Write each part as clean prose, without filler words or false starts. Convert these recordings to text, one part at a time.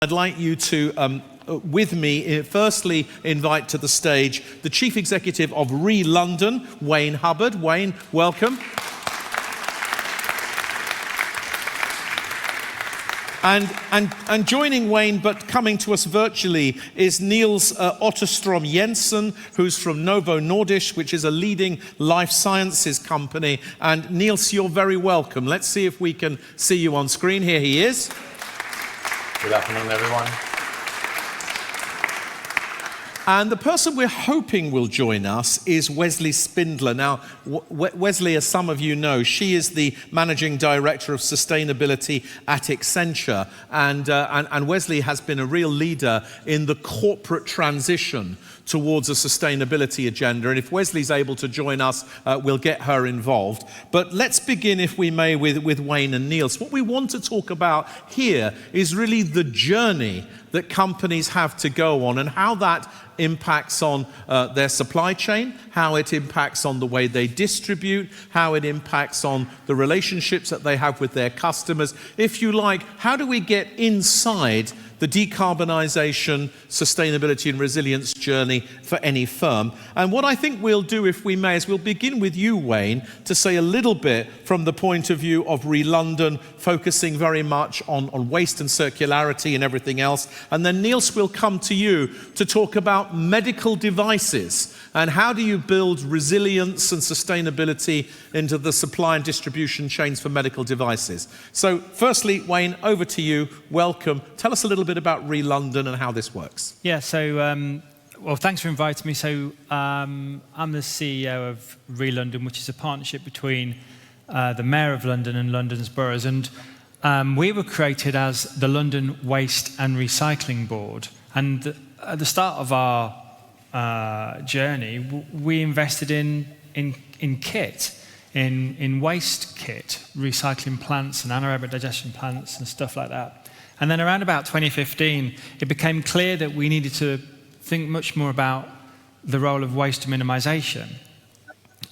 I'd like you to, with me, firstly invite to the stage the Chief Executive of Relondon, Wayne Hubbard. Wayne, welcome. And joining Wayne, but coming to us virtually, is Niels Otterstrom Jensen, who's from Novo Nordisk, which is a leading life sciences company. And Niels, you're very welcome. Let's see if we can see you on screen. Here he is. Good afternoon, everyone. And the person we're hoping will join us is Wesley Spindler. Now, Wesley, as some of you know, she is the Managing Director of Sustainability at Accenture. And Wesley has been a real leader in the corporate transition towards a sustainability agenda. And if Wesley's able to join us, we'll get her involved. But let's begin, if we may, with Wayne and Niels. What we want to talk about here is really the journey that companies have to go on and how that impacts on their supply chain, how it impacts on the way they distribute, how it impacts on the relationships that they have with their customers. If you like, how do we get inside the decarbonisation, sustainability and resilience journey for any firm? And what I think we'll do, if we may, is we'll begin with you, Wayne, to say a little bit from the point of view of Relondon, focusing very much on waste and circularity and everything else. And then Niels will come to you to talk about medical devices and how do you build resilience and sustainability into the supply and distribution chains for medical devices. So firstly, Wayne, over to you. Welcome. Tell us a little bit about Relondon and how this works. Yeah, so, well, thanks for inviting me. So I'm the CEO of Relondon, which is a partnership between the Mayor of London and London's boroughs. And we were created as the London Waste and Recycling Board. And at the start of our journey, we invested in kit, in waste kit, recycling plants and anaerobic digestion plants and stuff like that. And then around about 2015, it became clear that we needed to think much more about the role of waste minimisation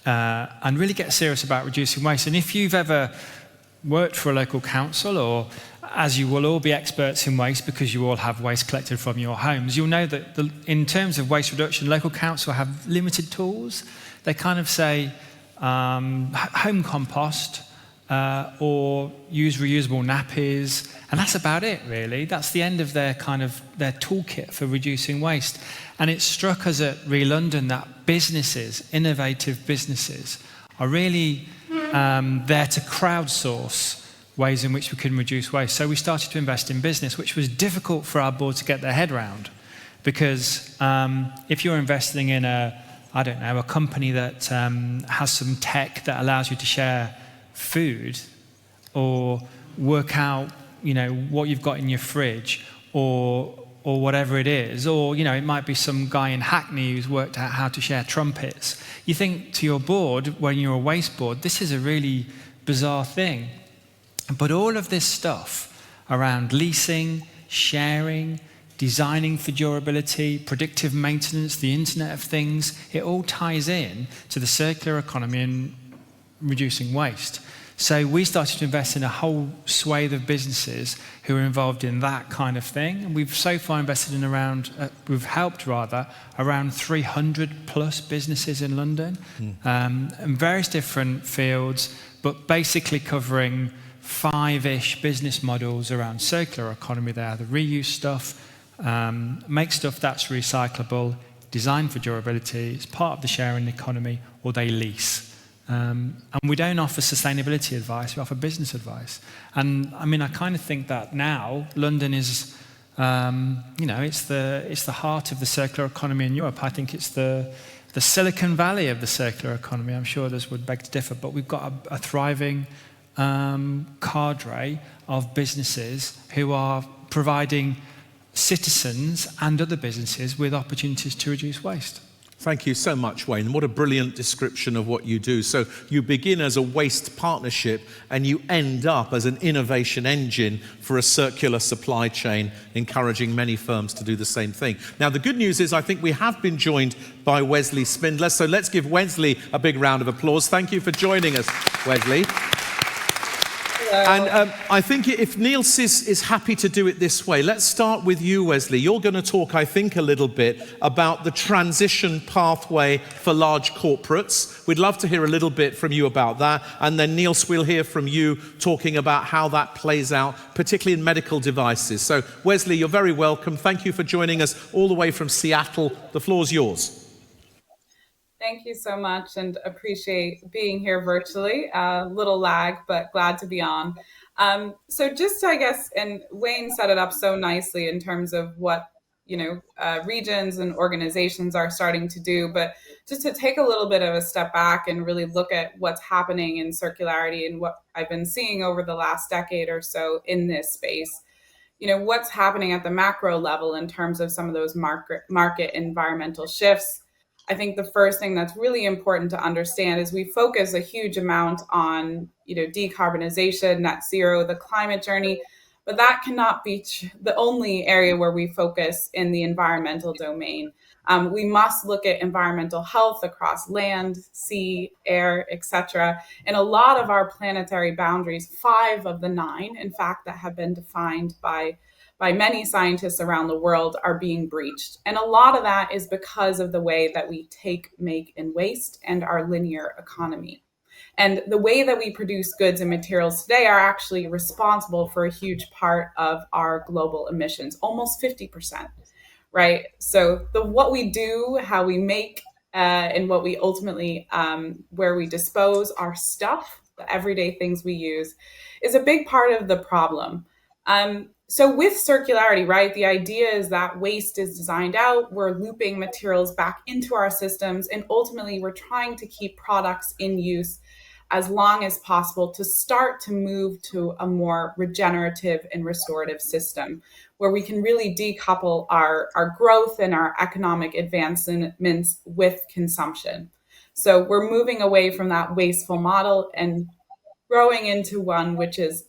and really get serious about reducing waste. And if you've ever worked for a local council, or as you will all be experts in waste because you all have waste collected from your homes, you'll know that in terms of waste reduction, local council have limited tools. They kind of say home compost or use reusable nappies, and that's about it, really. That's the end of their their toolkit for reducing waste. And it struck us at Relondon that businesses, innovative businesses, are really there to crowdsource ways in which we can reduce waste. So we started to invest in business, which was difficult for our board to get their head around, because if you're investing in a company that has some tech that allows you to share food or work out, what you've got in your fridge or whatever it is, or, it might be some guy in Hackney who's worked out how to share trumpets. You think to your board, when you're a waste board, this is a really bizarre thing. But all of this stuff around leasing, sharing, designing for durability, predictive maintenance, the Internet of Things, it all ties in to the circular economy and reducing waste. So we started to invest in a whole swathe of businesses who are involved in that kind of thing. And we've so far invested in we've helped around 300 plus businesses in London, in various different fields, but basically covering 5-ish business models around circular economy. They either reuse stuff, make stuff that's recyclable, design for durability, it's part of the sharing economy, or they lease. And we don't offer sustainability advice, we offer business advice. And I kind of think that now London is, it's the heart of the circular economy in Europe. I think it's the Silicon Valley of the circular economy. I'm sure others would beg to differ, but we've got a thriving cadre of businesses who are providing citizens and other businesses with opportunities to reduce waste. Thank you so much, Wayne. What a brilliant description of what you do. So you begin as a waste partnership and you end up as an innovation engine for a circular supply chain, encouraging many firms to do the same thing. Now, the good news is I think we have been joined by Wesley Spindler. So let's give Wesley a big round of applause. Thank you for joining us, Wesley. And I think if Niels is happy to do it this way, let's start with you, Wesley. You're going to talk, I think, a little bit about the transition pathway for large corporates. We'd love to hear a little bit from you about that. And then, Niels, we'll hear from you talking about how that plays out, particularly in medical devices. So, Wesley, you're very welcome. Thank you for joining us all the way from Seattle. The floor's yours. Thank you so much, and appreciate being here virtually. A little lag, but glad to be on. So just, I guess, and Wayne set it up so nicely in terms of what, regions and organizations are starting to do, but just to take a little bit of a step back and really look at what's happening in circularity and what I've been seeing over the last decade or so in this space. What's happening at the macro level in terms of some of those market environmental shifts. I think the first thing that's really important to understand is we focus a huge amount on, decarbonization, net zero, the climate journey, but that cannot be the only area where we focus in the environmental domain. We must look at environmental health across land, sea, air, etc. And a lot of our planetary boundaries, 5 of the 9, in fact, that have been defined by many scientists around the world are being breached. And a lot of that is because of the way that we take, make, and waste and our linear economy. And the way that we produce goods and materials today are actually responsible for a huge part of our global emissions, almost 50%, right? So what we do, how we make, and what we ultimately, where we dispose our stuff, the everyday things we use, is a big part of the problem. So with circularity, right, the idea is that waste is designed out, we're looping materials back into our systems, and ultimately we're trying to keep products in use as long as possible to start to move to a more regenerative and restorative system where we can really decouple our growth and our economic advancements with consumption. So we're moving away from that wasteful model and growing into one which is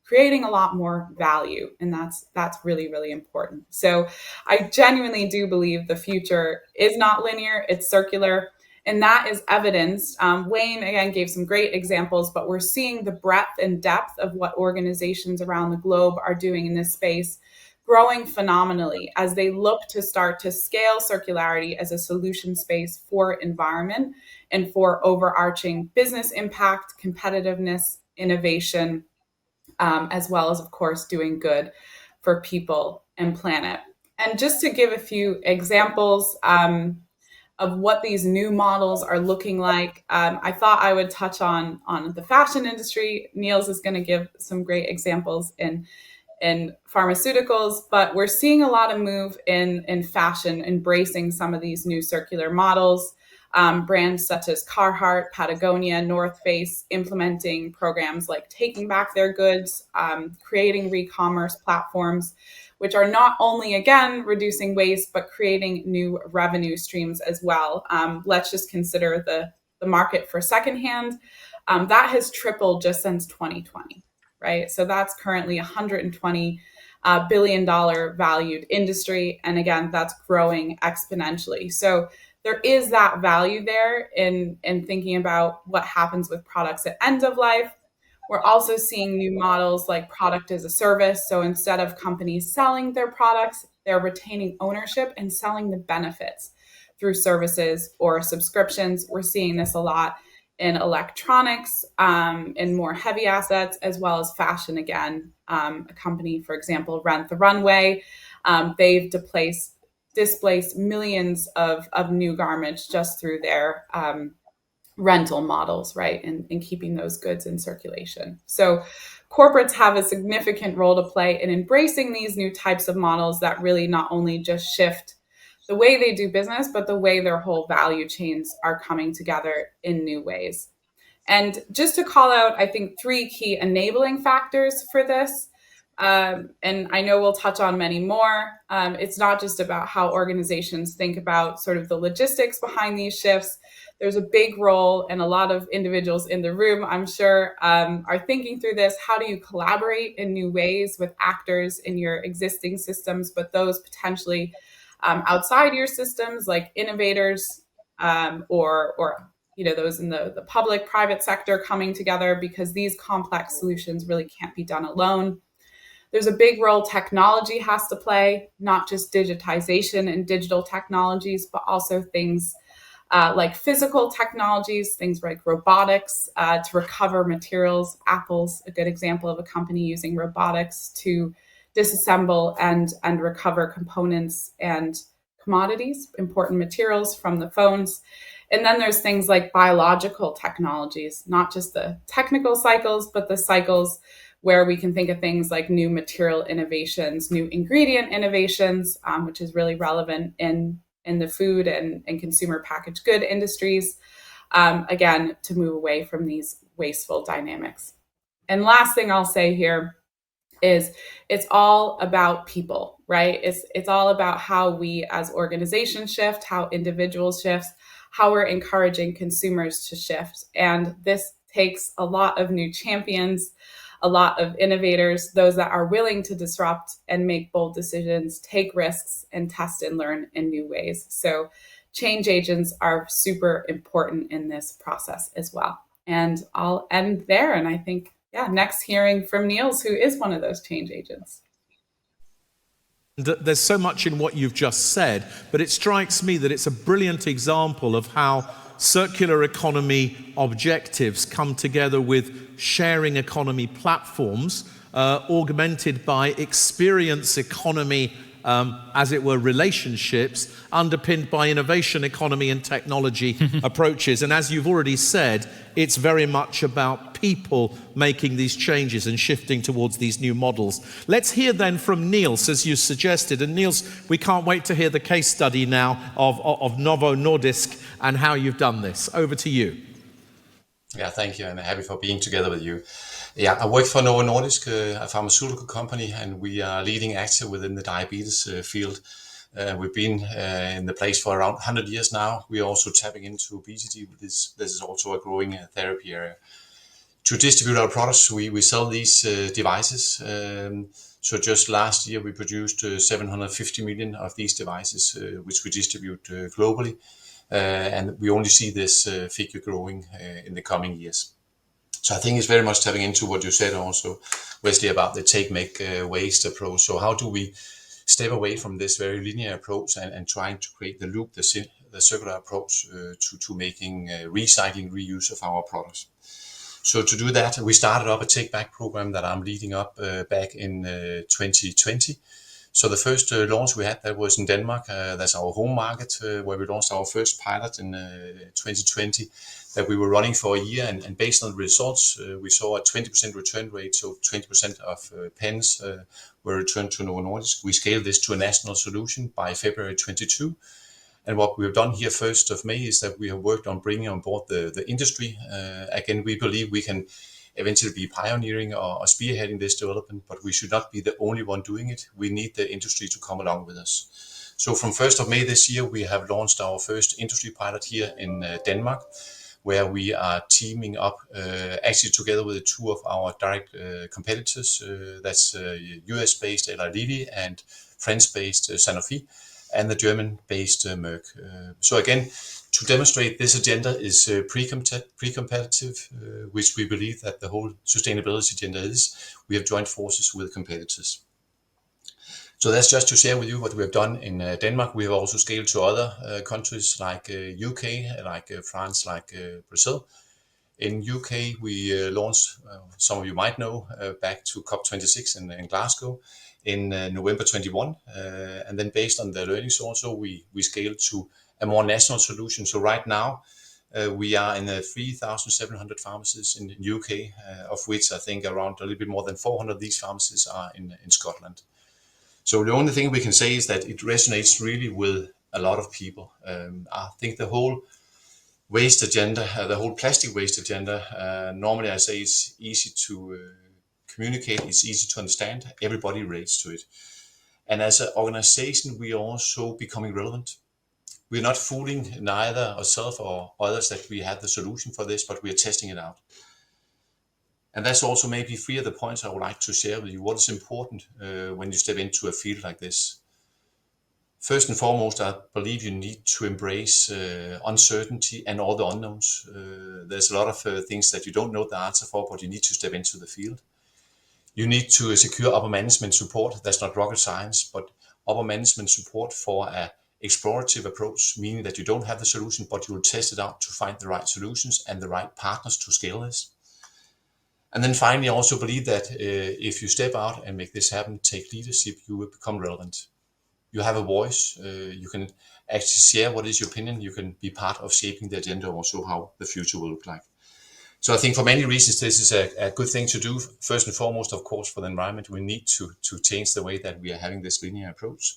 creating a lot more value. And that's really, really important. So I genuinely do believe the future is not linear, it's circular. And that is evidenced. Wayne, again, gave some great examples, but we're seeing the breadth and depth of what organizations around the globe are doing in this space growing phenomenally as they look to start to scale circularity as a solution space for environment and for overarching business impact, competitiveness, innovation, as well as, of course, doing good for people and planet. And just to give a few examples of what these new models are looking like, I thought I would touch on the fashion industry. Niels is going to give some great examples in pharmaceuticals, but we're seeing a lot of move in fashion, embracing some of these new circular models. Brands such as Carhartt, Patagonia, North Face, implementing programs like taking back their goods, creating re-commerce platforms, which are not only, again, reducing waste, but creating new revenue streams as well. Let's just consider the market for secondhand. That has tripled just since 2020, right? So that's currently $120 billion valued industry. And again, that's growing exponentially. So there is that value there in thinking about what happens with products at end of life. We're also seeing new models like product as a service. So instead of companies selling their products, they're retaining ownership and selling the benefits through services or subscriptions. We're seeing this a lot in electronics, in more heavy assets, as well as fashion again. A company, for example, Rent the Runway, they've displaced millions of new garments just through their rental models, right? And keeping those goods in circulation. So corporates have a significant role to play in embracing these new types of models that really not only just shift the way they do business, but the way their whole value chains are coming together in new ways. And just to call out, I think, 3 key enabling factors for this. And I know we'll touch on many more. It's not just about how organizations think about sort of the logistics behind these shifts. There's a big role, and a lot of individuals in the room, I'm sure, are thinking through this. How do you collaborate in new ways with actors in your existing systems, but those potentially outside your systems, like innovators or those in the public, private sector coming together, because these complex solutions really can't be done alone. There's a big role technology has to play, not just digitization and digital technologies, but also things like physical technologies, things like robotics to recover materials. Apple's a good example of a company using robotics to disassemble and recover components and commodities, important materials from the phones. And then there's things like biological technologies, not just the technical cycles, but the cycles where we can think of things like new material innovations, new ingredient innovations, which is really relevant in the food and consumer packaged good industries, again, to move away from these wasteful dynamics. And last thing I'll say here is it's all about people, right? It's all about how we as organizations shift, how individuals shift, how we're encouraging consumers to shift. And this takes a lot of new champions, a lot of innovators, those that are willing to disrupt and make bold decisions, take risks, and test and learn in new ways. So change agents are super important in this process as well. And I'll end there. And I think, next hearing from Niels, who is one of those change agents. There's so much in what you've just said, but it strikes me that it's a brilliant example of how circular economy objectives come together with sharing economy platforms, augmented by experience economy, as it were, relationships, underpinned by innovation economy and technology approaches. And as you've already said, it's very much about people making these changes and shifting towards these new models. Let's hear then from Niels, as you suggested. And Niels, we can't wait to hear the case study now of Novo Nordisk and how you've done this. Over to you. Yeah, thank you, and happy for being together with you. Yeah, I work for Novo Nordisk, a pharmaceutical company, and we are leading actor within the diabetes field. We've been in the place for around 100 years now. We are also tapping into obesity. This is also a growing therapy area. To distribute our products, we sell these devices. So just last year, we produced 750 million of these devices, which we distribute globally. And we only see this figure growing in the coming years. So I think it's very much tapping into what you said also, Wesley, about the take, make, waste approach. So how do we step away from this very linear approach and trying to create the loop, the circular approach to making recycling, reuse of our products. So to do that, we started up a take back program that I'm leading up back in 2020. So the first launch we had, that was in Denmark. That's our home market, where we launched our first pilot in 2020 that we were running for a year. And based on the results, we saw a 20% return rate. So 20% of pens were returned to Novo Nordisk. We scaled this to a national solution by February 22. And what we've done here 1st of May is that we have worked on bringing on board the industry. Again, we believe we can eventually be pioneering or spearheading this development, but we should not be the only one doing it. We need the industry to come along with us. So from 1st of May this year, we have launched our first industry pilot here in Denmark, where we are teaming up actually together with two of our direct competitors. That's US-based Eli Lilly and French-based Sanofi, and the German-based Merck. So again, to demonstrate this agenda is pre-competitive, which we believe that the whole sustainability agenda is. We have joined forces with competitors. So that's just to share with you what we have done in Denmark. We have also scaled to other countries like UK, like France, like Brazil. In UK, we launched, some of you might know, back to COB 26 in Glasgow in November 21. And then based on the learnings also, we scaled to a more national solution. So right now, we are in 3,700 pharmacies in the UK, of which I think around a little bit more than 400 of these pharmacies are in Scotland. So the only thing we can say is that it resonates really with a lot of people. I think the whole waste agenda, the whole plastic waste agenda, normally I say it's easy to communicate, it's easy to understand, everybody relates to it. And as an organization, we are also becoming relevant. We're not fooling neither ourselves or others that we have the solution for this, but we are testing it out. And that's also maybe three of the points I would like to share with you. What is important when you step into a field like this? First and foremost, I believe you need to embrace uncertainty and all the unknowns. There's a lot of things that you don't know the answer for, but you need to step into the field. You need to secure upper management support. That's not rocket science, but upper management support for an explorative approach, meaning that you don't have the solution, but you will test it out to find the right solutions and the right partners to scale this. And then finally, I also believe that if you step out and make this happen, take leadership, you will become relevant. You have a voice, you can actually share what is your opinion, you can be part of shaping the agenda, also how the future will look like. So I think for many reasons, this is a good thing to do. First and foremost, of course, for the environment, we need to change the way that we are having this linear approach.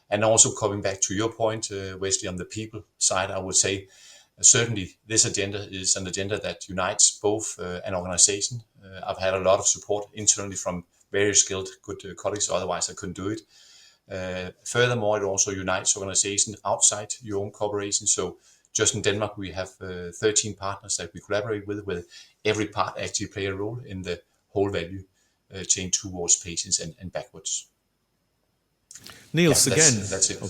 And also coming back to your point, Wesley, on the people side, I would say, certainly this agenda is an agenda that unites both an organization. I've had a lot of support internally from very skilled, good colleagues, otherwise I couldn't do it. Furthermore, it also unites organizations outside your own corporation. So just in Denmark, we have 13 partners that we collaborate with, where every part actually play a role in the whole value chain towards patients and backwards. Niels, Yeah, again. that's it.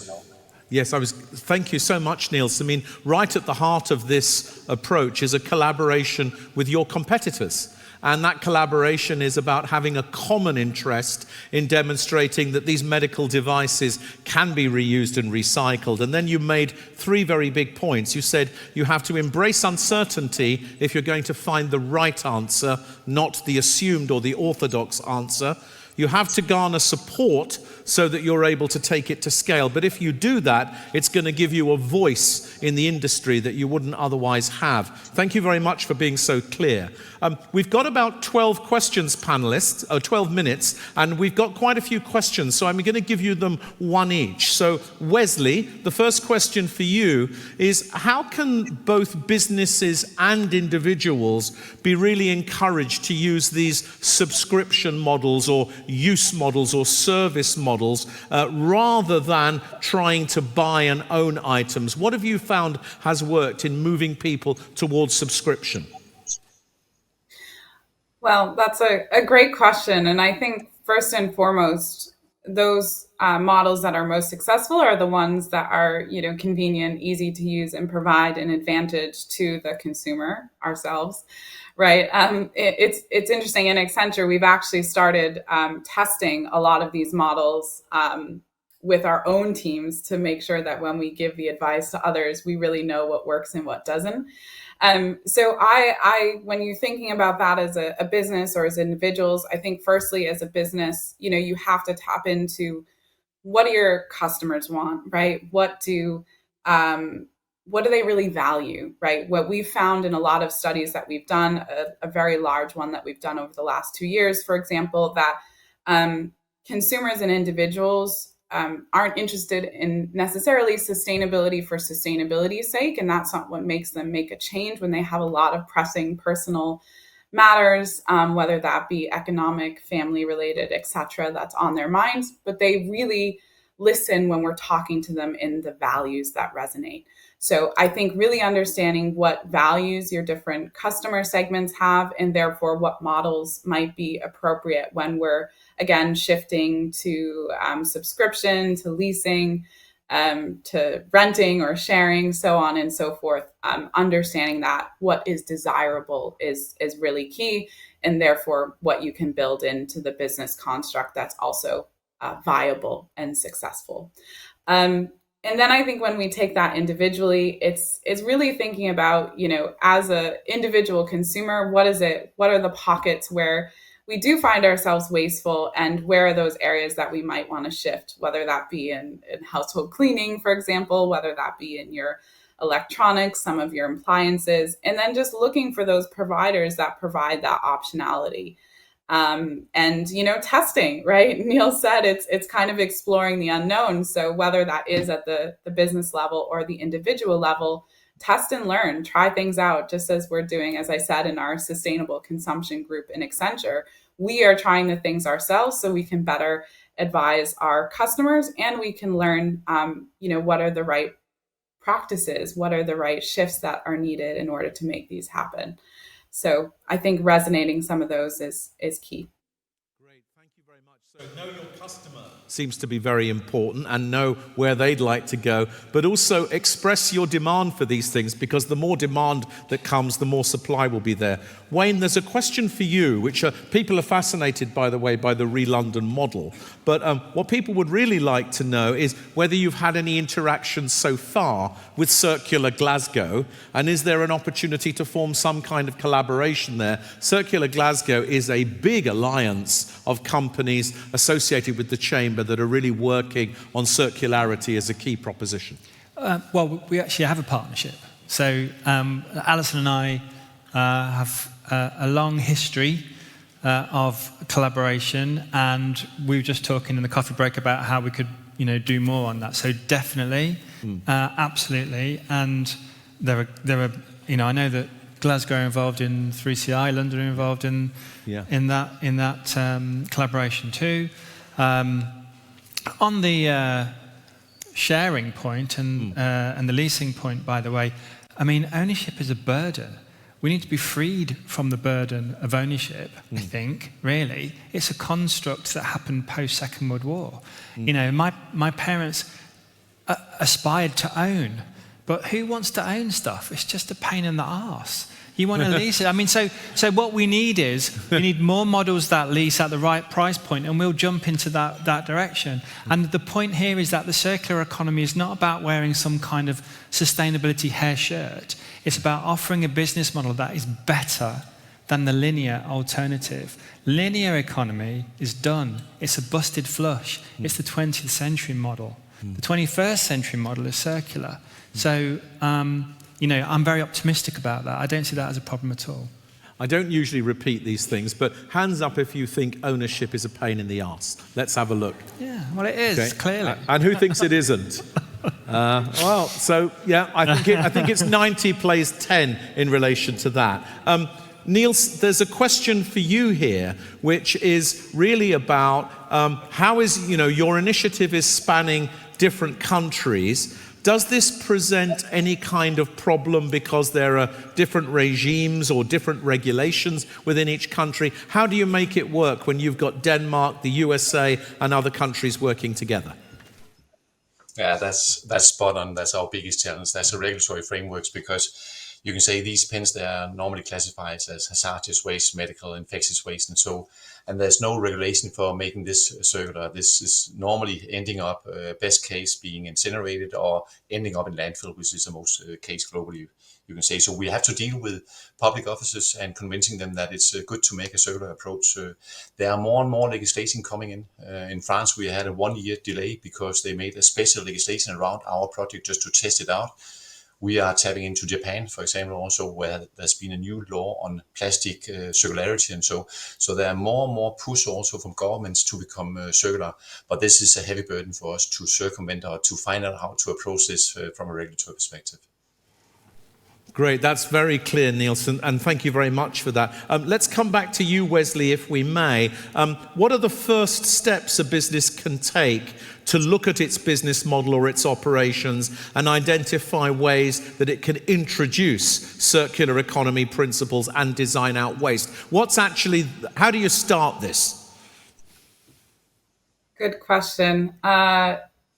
Yes, thank you so much, Niels. I mean, right at the heart of this approach is a collaboration with your competitors. And that collaboration is about having a common interest in demonstrating that these medical devices can be reused and recycled. And then you made three very big points. You said you have to embrace uncertainty if you're going to find the right answer, not the assumed or the orthodox answer. You have to garner support so that you're able to take it to scale. But if you do that, it's going to give you a voice in the industry that you wouldn't otherwise have. Thank you very much for being so clear. We've got about 12 questions, panelists, 12 minutes, and we've got quite a few questions, so I'm going to give you them one each. So, Wesley, the first question for you is, how can both businesses and individuals be really encouraged to use these subscription models or use models or service models rather than trying to buy and own items? What have you found has worked in moving people towards subscription? Well, that's a great question. And I think first and foremost, those models that are most successful are the ones that are, convenient, easy to use, and provide an advantage to the consumer, ourselves, right? It's interesting. In Accenture, we've actually started testing a lot of these models with our own teams to make sure that when we give the advice to others, we really know what works and what doesn't. So when you're thinking about that as a business or as individuals, I think firstly, as a business, you have to tap into what do your customers want, right? What do they really value, right? What we've found in a lot of studies that we've done, a very large one that we've done over the last 2 years, for example, that consumers and individuals aren't interested in necessarily sustainability for sustainability's sake. And that's not what makes them make a change when they have a lot of pressing personal matters, whether that be economic, family related, etc., that's on their minds. But they really listen when we're talking to them in the values that resonate. So I think really understanding what values your different customer segments have, and therefore what models might be appropriate when we're, again, shifting to subscription, to leasing, to renting or sharing, so on and so forth. Understanding that what is desirable is really key, and therefore what you can build into the business construct that's also viable and successful. And then I think when we take that individually, it's really thinking about, as an individual consumer, what are the pockets where we do find ourselves wasteful, and where are those areas that we might want to shift, whether that be in household cleaning, for example, whether that be in your electronics, some of your appliances, and then just looking for those providers that provide that optionality. And testing, right? Niels said it's kind of exploring the unknown. So whether that is at the business level or the individual level, test and learn, try things out, just as we're doing, as I said, in our sustainable consumption group in Accenture. We are trying the things ourselves so we can better advise our customers, and we can learn, what are the right practices, what are the right shifts that are needed in order to make these happen. So I think resonating some of those is key. Great, thank you very much. So know your customer seems to be very important, and know where they'd like to go, but also express your demand for these things, because the more demand that comes, the more supply will be there. Wayne, there's a question for you, which people are fascinated, by the way, by the Relondon model. But what people would really like to know is whether you've had any interactions so far with Circular Glasgow, and is there an opportunity to form some kind of collaboration there? Circular Glasgow is a big alliance of companies associated with the Chamber that are really working on circularity as a key proposition. Well, we actually have a partnership. So Alison and I have a long history of collaboration, and we were just talking in the coffee break about how we could, do more on that. So definitely, absolutely, and there are, I know that Glasgow are involved in 3CI, London are involved in that collaboration too. On the sharing point and the leasing point, by the way, I mean, ownership is a burden. We need to be freed from the burden of ownership, I think, really. It's a construct that happened post-Second World War. My parents aspired to own, but who wants to own stuff? It's just a pain in the arse. You want to lease it. I mean, so what we need is, we need more models that lease at the right price point, and we'll jump into that direction. And the point here is that the circular economy is not about wearing some kind of sustainability hair shirt. It's about offering a business model that is better than the linear alternative. Linear economy is done. It's a busted flush. It's the 20th century model. The 21st century model is circular. So, I'm very optimistic about that. I don't see that as a problem at all. I don't usually repeat these things, but hands up if you think ownership is a pain in the arse. Let's have a look. Yeah, well, it is, clearly. And who thinks it isn't? I think it's 90 plays 10 in relation to that. Niels, there's a question for you here, which is really about how is, your initiative is spanning different countries. Does this present any kind of problem because there are different regimes or different regulations within each country? How do you make it work when you've got Denmark, the USA, and other countries working together? Yeah, that's spot on. That's our biggest challenge. That's the regulatory frameworks, because you can say these pens, they are normally classified as hazardous waste, medical, infectious waste, and there's no regulation for making this circular. This is normally ending up, best case, being incinerated or ending up in landfill, which is the most case globally, you can say. So we have to deal with public officers and convincing them that it's good to make a circular approach. There are more and more legislation coming in. In France, we had a 1-year delay because they made a special legislation around our project just to test it out. We are tapping into Japan, for example, also where there's been a new law on plastic circularity, and so there are more and more push also from governments to become circular. But this is a heavy burden for us to circumvent or to find out how to approach this from a regulatory perspective. Great, that's very clear, Niels, and thank you very much for that. Let's come back to you, Wesley, if we may. What are the first steps a business can take to look at its business model or its operations and identify ways that it can introduce circular economy principles and design out waste? How do you start this? Good question.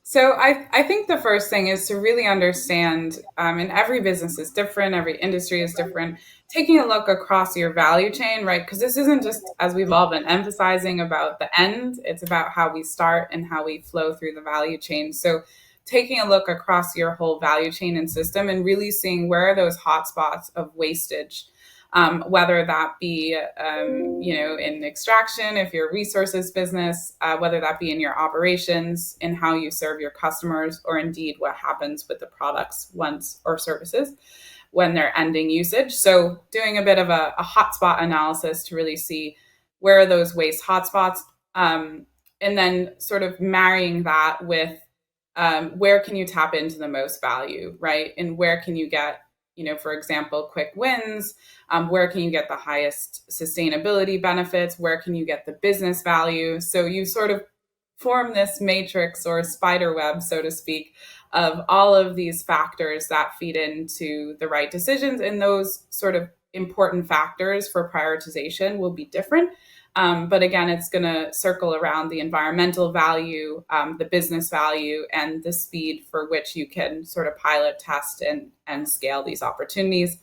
So I think the first thing is to really understand, and every business is different, every industry is different, taking a look across your value chain, right? Because this isn't just, as we've all been emphasizing, about the end, it's about how we start and how we flow through the value chain. So taking a look across your whole value chain and system and really seeing where are those hotspots of wastage. Whether that be, in extraction, if you're a resources business, whether that be in your operations, in how you serve your customers, or indeed what happens with the products or services when they're ending usage. So doing a bit of a hotspot analysis to really see where are those waste hotspots, and then sort of marrying that with where can you tap into the most value, right? And where can you get, for example, quick wins? Where can you get the highest sustainability benefits? Where can you get the business value? So you sort of form this matrix or spider web, so to speak, of all of these factors that feed into the right decisions. And those sort of important factors for prioritization will be different. But again, it's going to circle around the environmental value, the business value, and the speed for which you can sort of pilot, test, and scale these opportunities.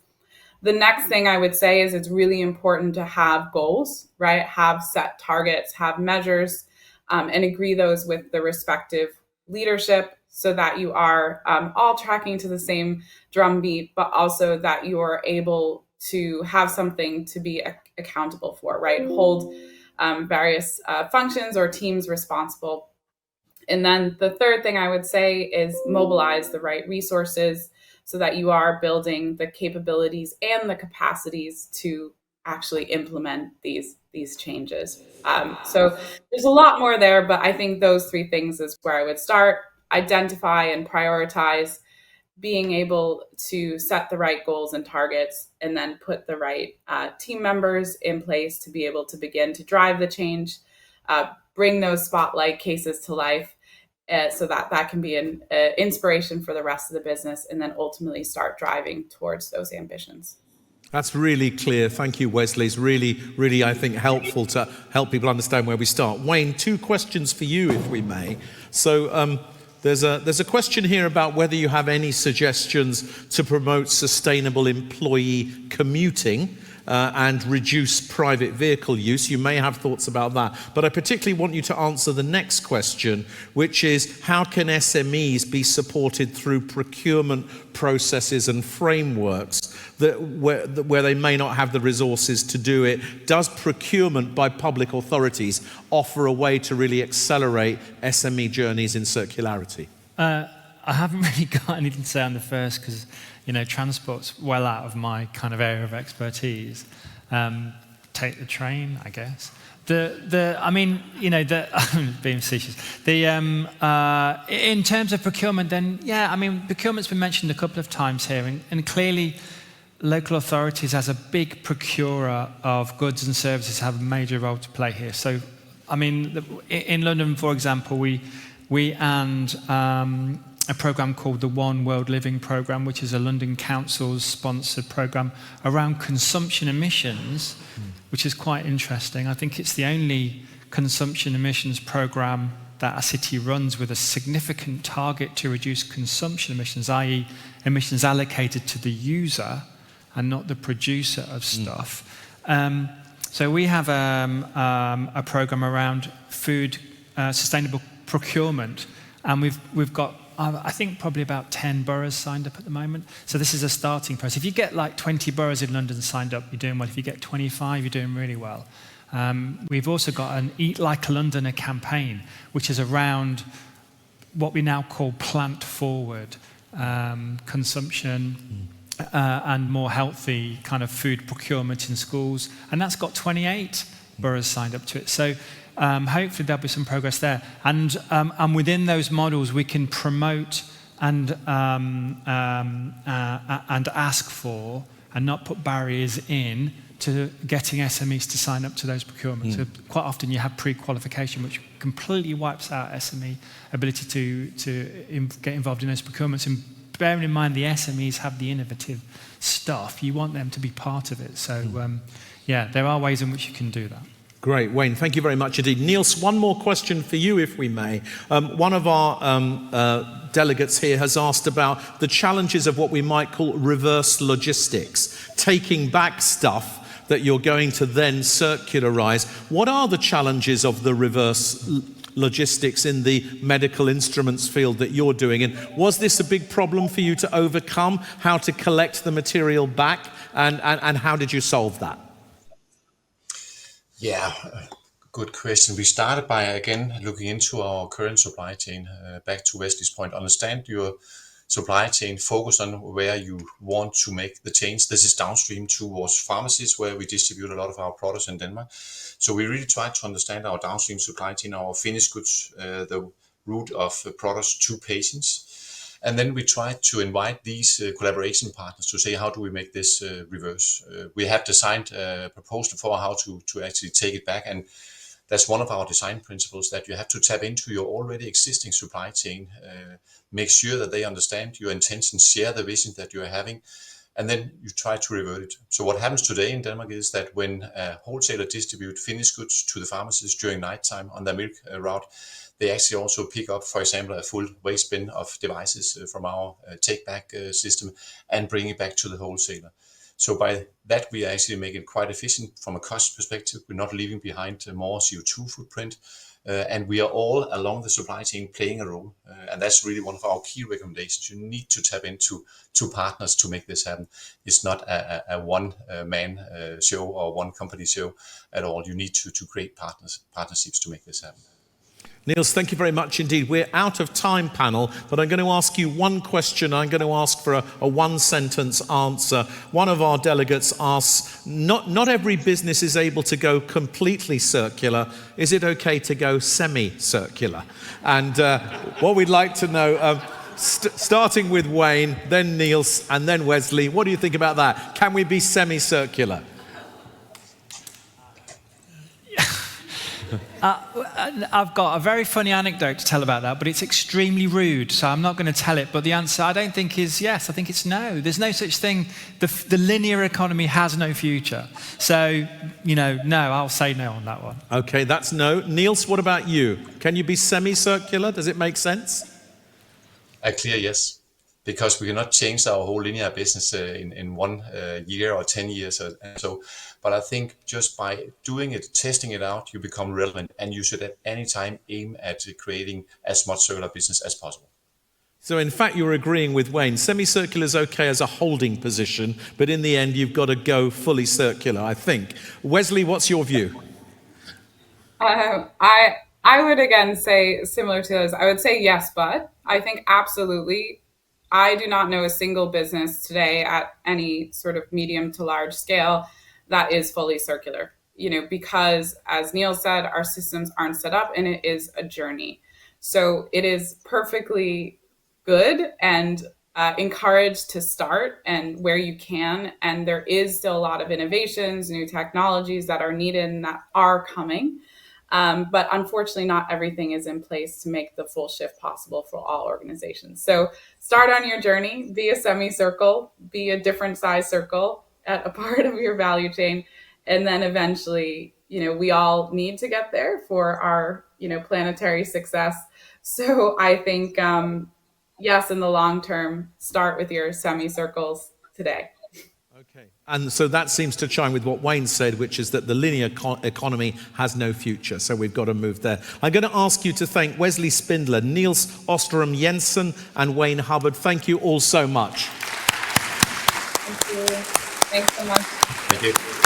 The next thing I would say is it's really important to have goals, right? Have set targets, have measures, and agree those with the respective leadership so that you are all tracking to the same drumbeat, but also that you are able to have something to be accountable for, right? Hold various functions or teams responsible. And then the third thing I would say is mobilize the right resources so that you are building the capabilities and the capacities to actually implement these changes. So there's a lot more there, but I think those three things is where I would start: identify and prioritize, being able to set the right goals and targets, and then put the right team members in place to be able to begin to drive the change, bring those spotlight cases to life, so that can be an inspiration for the rest of the business, and then ultimately start driving towards those ambitions. That's really clear. Thank you, Wesley. It's really, I think, helpful to help people understand where we start. Wayne, 2 questions for you, if we may. So there's a question here about whether you have any suggestions to promote sustainable employee commuting and reduce private vehicle use. You may have thoughts about that. But I particularly want you to answer the next question, which is how can SMEs be supported through procurement processes and frameworks where they may not have the resources to do it? Does procurement by public authorities offer a way to really accelerate SME journeys in circularity? I haven't really got anything to say on the first because, transport's well out of my kind of area of expertise. Take the train, I guess. I'm being facetious. In terms of procurement, then, procurement's been mentioned a couple of times here, and clearly local authorities as a big procurer of goods and services have a major role to play here. So, in London, for example, we and a program called the One World Living Programme, which is a London Council's sponsored programme around consumption emissions, which is quite interesting. I think it's the only consumption emissions programme that a city runs with a significant target to reduce consumption emissions, i.e. emissions allocated to the user and not the producer of stuff. So we have a programme around food sustainable procurement, and we've got I think probably about 10 boroughs signed up at the moment. So this is a starting process. If you get like 20 boroughs in London signed up, you're doing well. If you get 25, you're doing really well. We've also got an Eat Like a Londoner campaign, which is around what we now call plant forward consumption and more healthy kind of food procurement in schools. And that's got 28 boroughs signed up to it. So hopefully there'll be some progress there. And within those models, we can promote and ask for and not put barriers in to getting SMEs to sign up to those procurements. So quite often you have pre-qualification, which completely wipes out SME ability to get involved in those procurements. And bearing in mind the SMEs have the innovative stuff, you want them to be part of it. So there are ways in which you can do that. Great, Wayne, thank you very much indeed. Niels, one more question for you, if we may. One of our delegates here has asked about the challenges of what we might call reverse logistics, taking back stuff that you're going to then circularize. What are the challenges of the reverse logistics in the medical instruments field that you're doing? And was this a big problem for you to overcome, how to collect the material back, and how did you solve that? Yeah, good question. We started by, again, looking into our current supply chain. Back to Wesley's point, understand your supply chain, focus on where you want to make the change. This is downstream towards pharmacies where we distribute a lot of our products in Denmark. So we really try to understand our downstream supply chain, our finished goods, the route of products to patients. And then we try to invite these collaboration partners to say, how do we make this reverse? We have designed a proposal for how to actually take it back. And that's one of our design principles, that you have to tap into your already existing supply chain, make sure that they understand your intentions, share the vision that you are having, and then you try to revert it. So what happens today in Denmark is that when a wholesaler distribute finished goods to the pharmacies during nighttime on their milk route, they actually also pick up, for example, a full waste bin of devices from our take-back system and bring it back to the wholesaler. So by that, we actually make it quite efficient from a cost perspective. We're not leaving behind more CO2 footprint, and we are all along the supply chain playing a role. And that's really one of our key recommendations. You need to tap into partners to make this happen. It's not a one-man show or one company show at all. You need to create partnerships to make this happen. Niels, thank you very much indeed. We're out of time, panel, but I'm going to ask you one question. I'm going to ask for a one-sentence answer. One of our delegates asks, not every business is able to go completely circular. Is it okay to go semi-circular? And what we'd like to know, starting with Wayne, then Niels, and then Wesley, what do you think about that? Can we be semi-circular? I've got a very funny anecdote to tell about that, but it's extremely rude, so I'm not going to tell it. But the answer, I don't think, is yes. I think it's no. There's no such thing. The linear economy has no future. So, no, I'll say no on that one. Okay, that's no. Niels, what about you? Can you be semi-circular? Does it make sense? A clear yes. Because we cannot change our whole linear business in 1 year or 10 years or so. But I think just by doing it, testing it out, you become relevant, and you should at any time aim at creating as much circular business as possible. So in fact, you're agreeing with Wayne. Semi-circular is okay as a holding position, but in the end, you've got to go fully circular, I think. Wesley, what's your view? I would again say similar to those. I would say yes, but I think absolutely. I do not know a single business today at any sort of medium to large scale that is fully circular, because as Niels said, our systems aren't set up and it is a journey. So it is perfectly good and encouraged to start and where you can. And there is still a lot of innovations, new technologies that are needed and that are coming. But unfortunately, not everything is in place to make the full shift possible for all organizations. So start on your journey, be a semicircle, be a different size circle at a part of your value chain. And then eventually, we all need to get there for our, planetary success. So I think, yes, in the long term, start with your semicircles today. Okay. And so that seems to chime with what Wayne said, which is that the linear economy has no future. So we've got to move there. I'm going to ask you to thank Wesley Spindler, Niels Otterstrom Jensen, and Wayne Hubbard. Thank you all so much. Thank you. Thanks so much. Thank you.